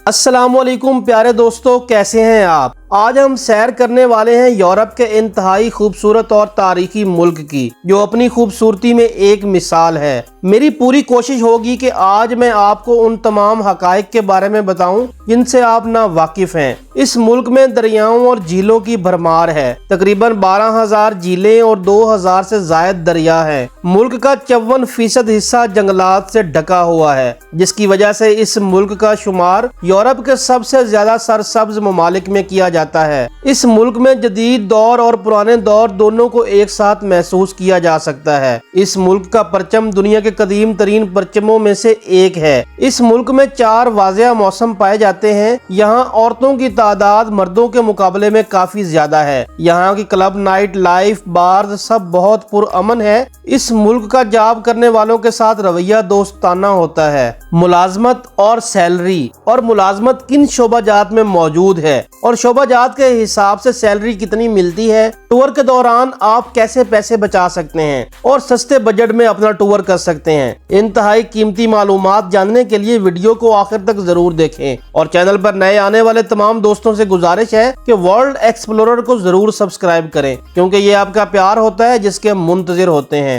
अस्सलाम वालेकुम प्यारे दोस्तों, कैसे हैं आप। आज हम सैर करने वाले हैं यूरोप के इंतहाई खूबसूरत और तारीखी मुल्क की, जो अपनी खूबसूरती में एक मिसाल है। मेरी पूरी कोशिश होगी कि आज मैं आपको उन तमाम हकाइक के बारे में बताऊं जिनसे आप ना वाकिफ हैं। इस मुल्क में दरियाओं और झीलों की भरमार है। तकरीबन 12,000 झीलें और 2,000 से जायद दरिया हैं। मुल्क का 54% हिस्सा जंगलात से ढका हुआ है, जिसकी वजह से इस मुल्क का शुमार यूरोप के सबसे ज्यादा सरसब्ज ममालिक में किया जाता है। इस मुल्क में जदीद दौर और पुराने दौर दोनों को एक साथ महसूस किया जा सकता है। इस मुल्क का परचम दुनिया के कदीम तरीन परचमों में से एक है। इस मुल्क में 4 वाज़ेह मौसम पाए जाते हैं। यहाँ औरतों की तादाद मर्दों के मुकाबले में काफी ज्यादा है। यहाँ की क्लब, नाइट लाइफ, बार सब बहुत पुरअमन है। इस मुल्क का जॉब करने वालों के साथ रवैया दोस्ताना होता है। मुलाजमत और सैलरी, और मुलाजमत किन शोबाजात में मौजूद है और शोबाजात के हिसाब से सैलरी कितनी मिलती है। टूर के दौरान आप कैसे पैसे बचा सकते हैं और सस्ते बजट में अपना टूर कर सकते हैं। इंतहाई कीमती मालूमात जानने के लिए वीडियो को आखिर तक जरूर देखें। और चैनल पर नए आने वाले तमाम दोस्तों से गुजारिश है कि वर्ल्ड एक्सप्लोरर को जरूर सब्सक्राइब करें, क्योंकि ये आपका प्यार होता है जिसके मुंतजिर होते हैं।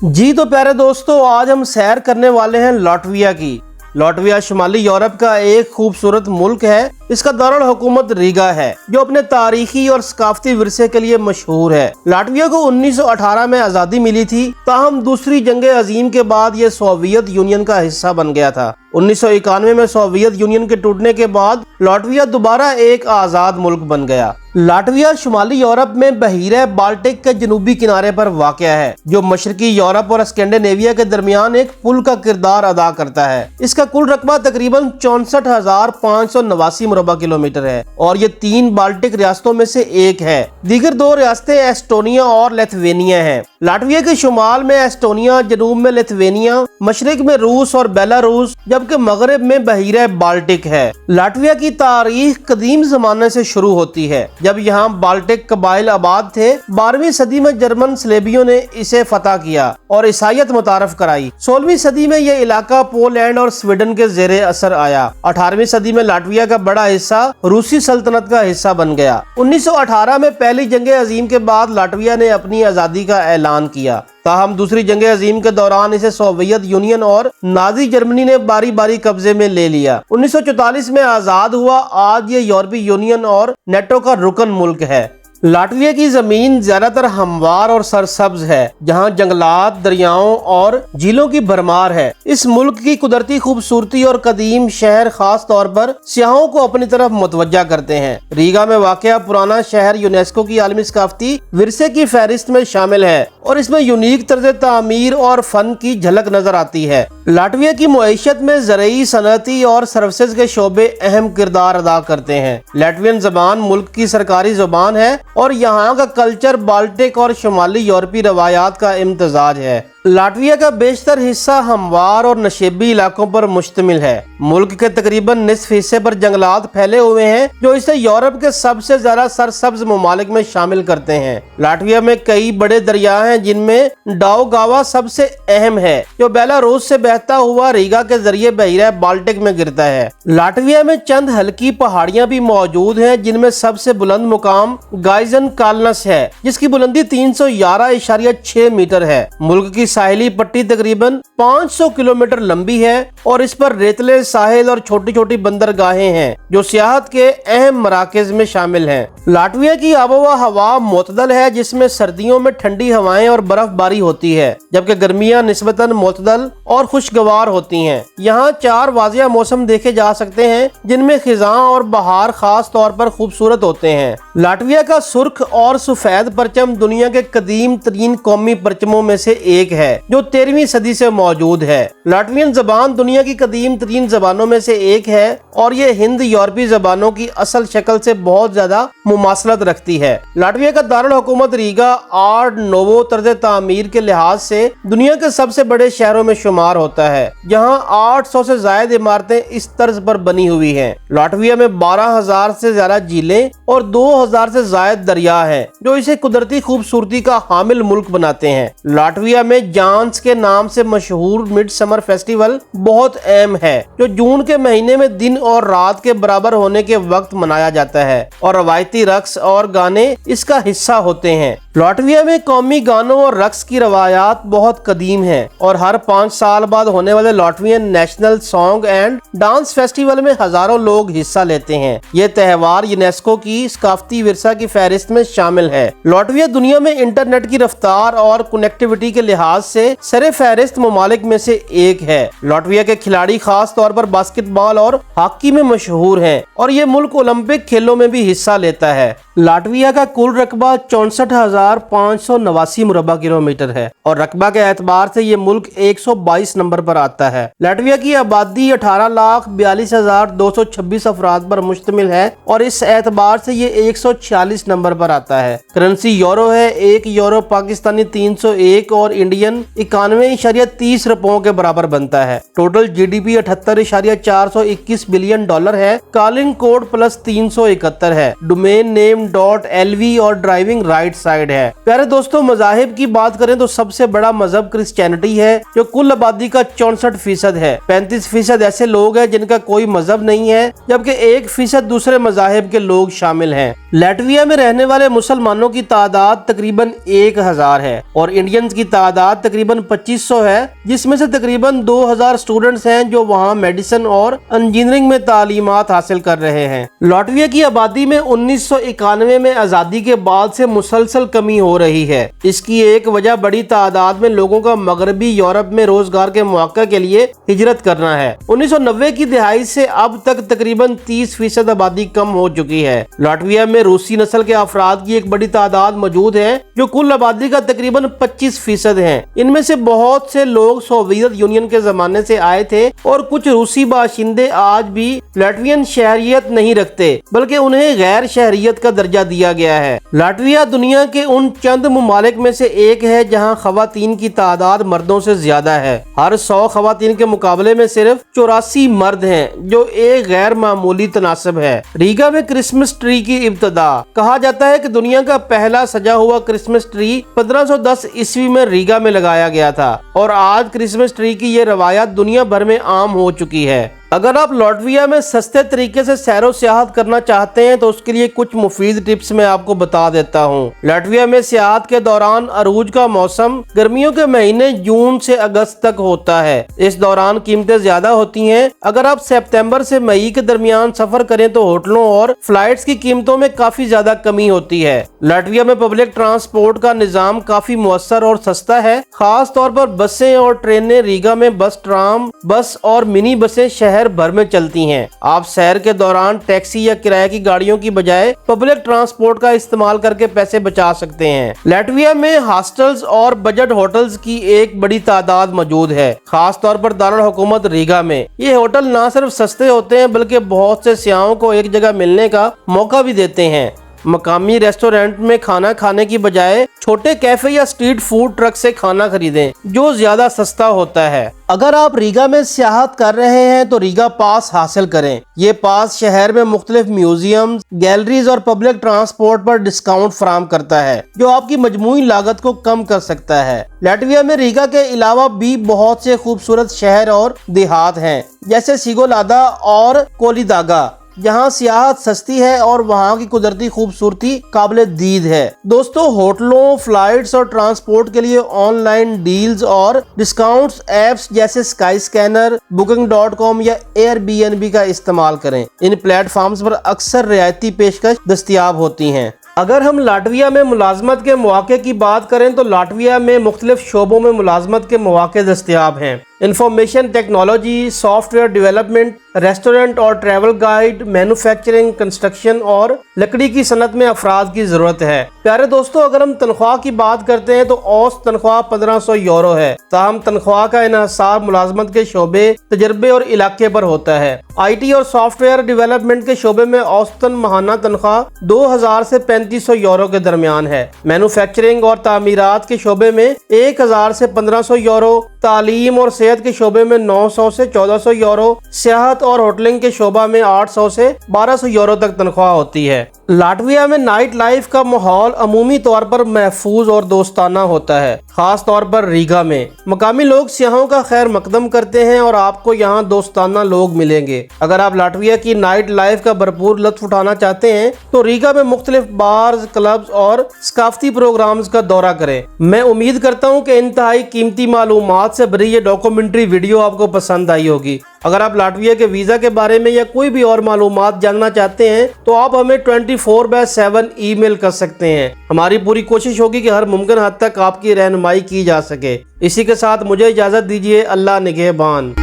जी तो प्यारे दोस्तों, आज हम सैर करने वाले हैं लाटविया की। लाटविया शुमाली यूरोप का एक खूबसूरत मुल्क है। इसका दारुल हुकूमत रीगा है, जो अपने तारीखी और सकाफती विरसे के लिए मशहूर है। लाटविया को 1918 में आज़ादी मिली थी, ताहम दूसरी जंग अजीम के बाद ये सोवियत यूनियन का हिस्सा बन गया था। 1991 में सोवियत यूनियन के टूटने के बाद लाटविया दोबारा एक आज़ाद मुल्क बन गया। लाटविया शुमाली यूरोप में बहीरे बाल्टिक के जनूबी किनारे पर वाक़या है, जो मशरकी यूरोप और स्कैंडिनेविया के दरमियान एक पुल का किरदार अदा करता है। इसका कुल रकबा तकरीबन 64,589 मुरबा किलोमीटर है और ये 3 बाल्टिक रियासतों में से एक है। दीगर 2 रियासतें एस्टोनिया और लिथुआनिया हैं। लाटविया के शुमाल में एस्टोनिया, जनूब में लिथुआनिया, मशरिक में रूस और बेलारूस, जबकि मगरब में बहीरे बाल्टिक है। लाटविया की तारीख कदीम जमाने से शुरू होती है, जब यहाँ बाल्टिक कबाइल आबाद थे। 12वीं सदी में जर्मन स्लेबियों ने इसे फतह किया और ईसाईयत मुतारफ कराई। 16वीं सदी में यह इलाका पोलैंड और स्वीडन के जेरे असर आया। 18वीं सदी में लाटविया का बड़ा हिस्सा रूसी सल्तनत का हिस्सा बन गया। 1918 में पहली जंग अजीम के बाद लाटविया ने अपनी आज़ादी का ऐलान किया, ताहम दूसरी जंग अजीम के दौरान इसे सोवियत यूनियन और नाजी जर्मनी ने बारी बारी कब्जे में ले लिया। 1944 में आज़ाद हुआ। आज ये यूरोपीय यूनियन और नेटो का रुकन मुल्क है। लाटविया की जमीन ज्यादातर हमवार और सरसब्ज है, जहां जंगलात, दरियाओं और झीलों की भरमार है। इस मुल्क की कुदरती खूबसूरती और कदीम शहर खास तौर पर सियाहों को अपनी तरफ मुतवज्जा करते हैं। रीगा में वाक़या पुराना शहर यूनेस्को की आलमी सकाफती विरसे की फहरिस्त में शामिल है और इसमें यूनिक तर्ज तामीर और फन की झलक नजर आती है। लाटविया की मुईशत में ज़रई, सनअती और सर्विसेज के शोबे अहम किरदार अदा करते हैं। लैटवियन जबान मुल्क की सरकारी जुबान है और यहाँ का कल्चर बाल्टिक और शुमाली यूरोपीय रवायात का इम्तजाज है। लाटविया का बेशतर हिस्सा हमवार और नशेबी इलाकों पर मुश्तमिल है। मुल्क के तकरीबन निस्फ हिस्से पर जंगलात फैले हुए हैं, जो इसे यूरोप के सबसे ज्यादा सरसब्ज ममालिक में शामिल करते हैं। लाटविया में कई बड़े दरिया हैं, जिनमें डाउगावा सबसे अहम है, जो बेलारूस से बहता हुआ रीगा के जरिए बहीरा बाल्टिक में गिरता है। लाटविया में चंद हल्की पहाड़ियां भी मौजूद हैं, जिनमें सबसे बुलंद मुकाम गाइजन कालनस है, जिसकी बुलंदी 311.6 मीटर है। मुल्क की साहिली पट्टी तकरीबन 500 किलोमीटर लंबी है और इस पर रेतले साहिल और छोटी छोटी बंदरगाहें हैं, जो सियाहत के अहम मराकज में शामिल हैं। लाटविया की आबोवा हवा मोतदल है, जिसमें सर्दियों में ठंडी हवाएं और बर्फबारी होती है, जबकि गर्मियां निस्बतन मोतदल और खुशगवार होती हैं। यहाँ 4 वाज़ेह मौसम देखे जा सकते हैं, जिनमें खिज़ां और बहार खास तौर पर खूबसूरत होते हैं। लाटविया का सुर्ख और सफेद परचम दुनिया के कदीम तरीन कौमी परचमों में से एक है, जो 13वीं सदी से मौजूद है। लाटवियन जबान दुनिया की कदीम तरीन जबानों में से एक है और ये हिंद यूरोपीय जबानों की असल शक्ल से बहुत ज्यादा मुमासलत रखती है। लाटविया का दारुल हुकूमत रीगा आर्ट नोवो तर्ज तामीर के लिहाज से दुनिया के सबसे बड़े शहरों में शुमार होता है, जहाँ 800 से ज्यादा इमारतें इस तर्ज पर बनी हुई हैं। लाटविया में 12,000 से ज्यादा झीलें और 2,000 से ज्यादा दरिया हैं, जो इसे कुदरती खूबसूरती का हामिल मुल्क बनाते हैं। लाटविया में جانس کے نام سے مشہور مڈ سمر فیسٹیول بہت اہم ہے، جو جون کے مہینے میں دن اور رات کے برابر ہونے کے وقت منایا جاتا ہے اور روایتی رقص اور گانے اس کا حصہ ہوتے ہیں۔ لاٹویا میں قومی گانوں اور رقص کی روایات بہت قدیم ہیں اور ہر 5 سال بعد ہونے والے Latvian national song and dance festival میں ہزاروں لوگ حصہ لیتے ہیں۔ یہ تہوار یونیسکو کی ثقافتی ورثہ کی فہرست میں شامل ہے۔ لاٹویا دنیا میں انٹرنیٹ کی رفتار اور کنیکٹیوٹی کے لحاظ سے سر فہرست ممالک میں سے ایک ہے۔ لاٹویا کے کھلاڑی خاص طور پر باسکٹ بال اور ہاکی میں مشہور ہیں اور یہ ملک اولمپک کھیلوں میں بھی حصہ لیتا ہے۔ لاٹویا کا کل رقبہ 64,589 مربع کلومیٹر ہے اور رقبہ کے اعتبار سے یہ ملک 122 نمبر پر آتا ہے۔ لاٹویا کی آبادی 18,42,226 افراد پر مشتمل ہے اور اس اعتبار سے یہ 146 نمبر پر آتا ہے۔ کرنسی یورو ہے، 1 یورو پاکستانی 301 اور انڈین 91.30 روپوں کے برابر بنتا ہے۔ Total G D P 78.421 billion dollar ہے۔ کالنگ کوڈ +371 ہے۔ ڈومین نیم .lv اور ڈرائیونگ رائٹ سائڈ ہے۔ پیارے دوستوں، مذاہب کی بات کریں تو سب سے بڑا مذہب کرسچینٹی ہے جو کل آبادی کا 64% ہے۔ 35% ایسے لوگ ہیں جن کا کوئی مذہب نہیں ہے، جبکہ 1% دوسرے مذاہب کے لوگ شامل ہیں۔ لاٹویا میں رہنے والے مسلمانوں کی تعداد تقریباً 1000 ہے اور انڈینز کی تعداد تقریباً 2500 ہے، جس میں سے تقریباً 2000 اسٹوڈنٹس ہیں جو وہاں میڈیسن اور انجینئرنگ میں تعلیمات حاصل کر رہے ہیں۔ لاٹویا کی آبادی میں 1991 میں آزادی کے بعد سے مسلسل کمی ہو رہی ہے۔ اس کی ایک وجہ بڑی تعداد میں لوگوں کا مغربی یورپ میں روزگار کے مواقع کے لیے ہجرت کرنا ہے۔ 1990 کی دہائی سے اب تک تقریباً 30% آبادی کم ہو چکی ہے۔ لاٹویا میں روسی نسل کے افراد کی ایک بڑی تعداد موجود ہے جو کل آبادی کا تقریباً 25% ہیں۔ ان میں سے بہت سے لوگ سوویت یونین کے زمانے سے آئے تھے اور کچھ روسی باشندے آج بھی لاٹوین شہریت نہیں رکھتے، بلکہ انہیں غیر شہریت کا درجہ دیا گیا ہے۔ لاٹویا دنیا کے ان چند ممالک میں سے ایک ہے جہاں خواتین کی تعداد مردوں سے زیادہ ہے۔ ہر 100 خواتین کے مقابلے میں صرف 84 مرد ہیں، جو ایک غیر معمولی تناسب ہے۔ ریگا میں کرسمس ٹری کی ابتدا۔ کہا جاتا ہے کہ دنیا کا پہلا سجا ہوا کرسمس ٹری 1510 عیسوی میں ریگا میں لگایا گیا تھا اور آج کرسمس ٹری کی یہ روایت دنیا بھر میں عام ہو چکی ہے۔ اگر آپ لاٹویا میں سستے طریقے سے سیر و سیاحت کرنا چاہتے ہیں تو اس کے لیے کچھ مفید ٹپس میں آپ کو بتا دیتا ہوں۔ لاٹویا میں سیاحت کے دوران عروج کا موسم گرمیوں کے مہینے جون سے اگست تک ہوتا ہے۔ اس دوران قیمتیں زیادہ ہوتی ہیں۔ اگر آپ ستمبر سے مئی کے درمیان سفر کریں تو ہوٹلوں اور فلائٹس کی قیمتوں میں کافی زیادہ کمی ہوتی ہے۔ لاٹویا میں پبلک ٹرانسپورٹ کا نظام کافی مؤثر اور سستا ہے، خاص طور پر بسیں اور ٹرینیں۔ ریگا میں بس، ٹرام بس اور منی بسیں شہر بھر میں چلتی ہیں۔ آپ سیر کے دوران ٹیکسی یا کرایہ کی گاڑیوں کی بجائے پبلک ٹرانسپورٹ کا استعمال کر کے پیسے بچا سکتے ہیں۔ لاٹویا میں ہاسٹلز اور بجٹ ہوٹلز کی ایک بڑی تعداد موجود ہے، خاص طور پر دارالحکومت ریگا میں۔ یہ ہوٹل نہ صرف سستے ہوتے ہیں بلکہ بہت سے سیاحوں کو ایک جگہ ملنے کا موقع بھی دیتے ہیں۔ مقامی ریسٹورنٹ میں کھانا کھانے کی بجائے چھوٹے کیفے یا اسٹریٹ فوڈ ٹرک سے کھانا خریدیں جو زیادہ سستا ہوتا ہے۔ اگر آپ ریگا میں سیاحت کر رہے ہیں تو ریگا پاس حاصل کریں۔ یہ پاس شہر میں مختلف میوزیمز، گیلریز اور پبلک ٹرانسپورٹ پر ڈسکاؤنٹ فراہم کرتا ہے، جو آپ کی مجموعی لاگت کو کم کر سکتا ہے۔ لاٹویا میں ریگا کے علاوہ بھی بہت سے خوبصورت شہر اور دیہات ہیں، جیسے سیگولادا اور کولیداگا، جہاں سیاحت سستی ہے اور وہاں کی قدرتی خوبصورتی قابل دید ہے۔ دوستو، ہوٹلوں، فلائٹس اور ٹرانسپورٹ کے لیے آن لائن ڈیلز اور ڈسکاؤنٹس ایپس جیسے اسکائی اسکینر، booking.com یا Airbnb کا استعمال کریں۔ ان پلیٹ فارمز پر اکثر رعایتی پیشکش دستیاب ہوتی ہیں۔ اگر ہم لاٹویا میں ملازمت کے مواقع کی بات کریں تو لاٹویا میں مختلف شعبوں میں ملازمت کے مواقع دستیاب ہیں۔ Information technology, soft where development, restaurant اور ٹریول گائیڈ، مینوفیکچرنگ، کنسٹرکشن اور لکڑی کی صنعت میں افراد کی ضرورت ہے۔ پیارے دوستو، اگر ہم تنخواہ کی بات کرتے ہیں تو اوسط تنخواہ 1500 یورو ہے، تاہم تنخواہ کا انحصار ملازمت کے شعبے، تجربے اور علاقے پر ہوتا ہے۔ آئی ٹی اور سافٹ ویئر ڈیولپمنٹ کے شعبے میں اوسطاً ماہانہ تنخواہ 2000 سے 3500 یورو کے درمیان ہے۔ مینوفیکچرنگ اور تعمیرات کے شعبے میں 1000 سے 1500 یورو، تعلیم اور صحت کے شعبے میں 900 سے 1400 یورو، سیاحت اور ہوٹلنگ کے شعبہ میں 800 سے 1200 یورو تک تنخواہ ہوتی ہے۔ लाटविया में नाइट लाइफ का माहौल अमूमी तौर पर महफूज और दोस्ताना होता है, खास तौर पर रीगा में। मकामी लोग सियाहों का खैर मकदम करते हैं और आपको यहाँ दोस्ताना लोग मिलेंगे। अगर आप लाटविया की नाइट लाइफ का भरपूर लुत्फ उठाना चाहते हैं तो रीगा में मुख्तलिफ बार्स, क्लब्स और सकाफती प्रोग्राम्स का दौरा करें। मैं उम्मीद करता हूँ कि इंतहाई कीमती मालूमात से भरी ये डॉक्यूमेंट्री वीडियो आपको पसंद आई होगी। अगर आप लाटविया के वीज़ा के बारे में या कोई भी और मालूमात जानना चाहते हैं तो आप हमें 24/7 ईमेल कर सकते हैं। हमारी पूरी कोशिश होगी कि हर मुमकिन हद तक आपकी रहनुमाई की जा सके। इसी के साथ मुझे इजाज़त दीजिए। अल्लाह निगहबान।